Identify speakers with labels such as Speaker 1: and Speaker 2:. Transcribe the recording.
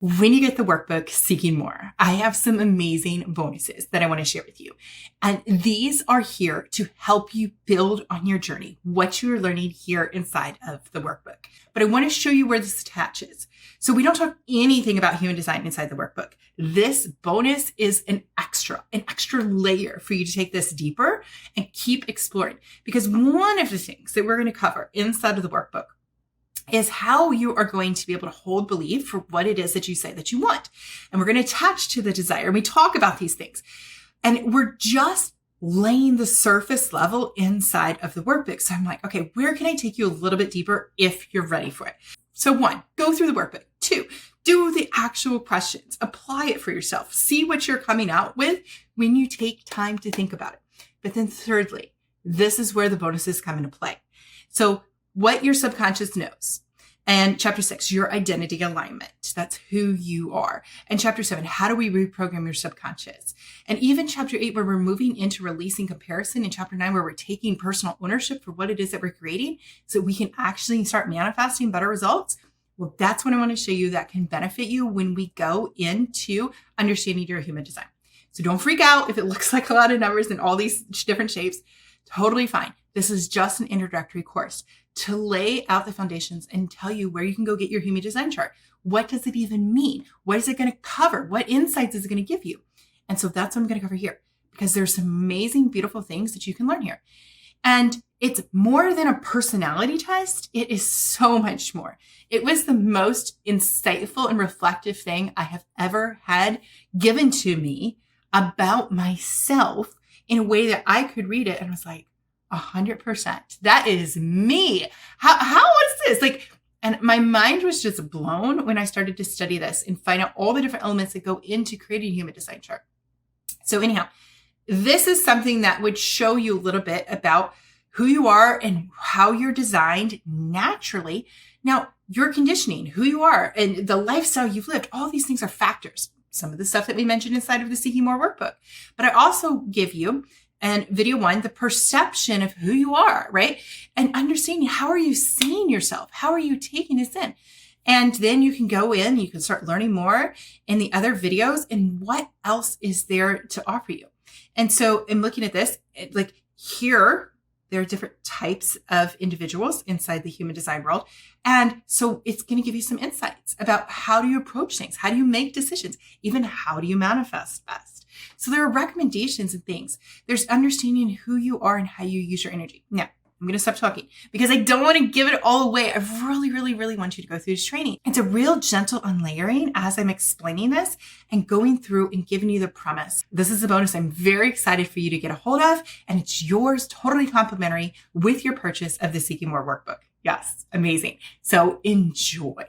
Speaker 1: When you get the workbook, Seeking More, I have some amazing bonuses that I want to share with you. And these are here to help you build on your journey, what you're learning here inside of the workbook. But I want to show you where this attaches. So we don't talk anything about human design inside the workbook. This bonus is an extra layer for you to take this deeper and keep exploring. Because one of the things that we're going to cover inside of the workbook is how you are going to be able to hold belief for what it is that you say that you want. And we're going to attach to the desire. And we talk about these things. And we're just laying the surface level inside of the workbook. So I'm like, okay, where can I take you a little bit deeper if you're ready for it? So 1, go through the workbook. 2, do the actual questions. Apply it for yourself. See what you're coming out with when you take time to think about it. But then thirdly, this is where the bonuses come into play. So what your subconscious knows. And chapter 6, your identity alignment. That's who you are. And chapter 7, how do we reprogram your subconscious? And even chapter 8, where we're moving into releasing comparison. And chapter 9, where we're taking personal ownership for what it is that we're creating so we can actually start manifesting better results. Well, that's what I want to show you that can benefit you when we go into understanding your human design. So don't freak out if it looks like a lot of numbers and all these different shapes. Totally fine. This is just an introductory course to lay out the foundations and tell you where you can go get your human design chart. What does it even mean? What is it going to cover? What insights is it going to give you? And so that's what I'm going to cover here because there's some amazing, beautiful things that you can learn here. And it's more than a personality test. It is so much more. It was the most insightful and reflective thing I have ever had given to me about myself in a way that I could read it and was like, 100%. That is me. How is this? And my mind was just blown when I started to study this and find out all the different elements that go into creating a human design chart. So anyhow, this is something that would show you a little bit about who you are and how you're designed naturally. Now, your conditioning, who you are, and the lifestyle you've lived, all these things are factors. Some of the stuff that we mentioned inside of the Seeking More workbook. But I also give you, and video 1, the perception of who you are, right? And understanding how are you seeing yourself? How are you taking this in? And then you can go in, you can start learning more in the other videos and what else is there to offer you. And so in looking at this, here, there are different types of individuals inside the human design world. And so it's going to give you some insights about how do you approach things? How do you make decisions? Even how do you manifest best? So there are recommendations and things. There's understanding who you are and how you use your energy. Now, I'm going to stop talking because I don't want to give it all away. I really, really, really want you to go through this training. It's a real gentle unlayering as I'm explaining this and going through and giving you the premise. This is a bonus I'm very excited for you to get a hold of, and it's yours totally complimentary with your purchase of the Seeking More workbook. Yes, amazing. So enjoy.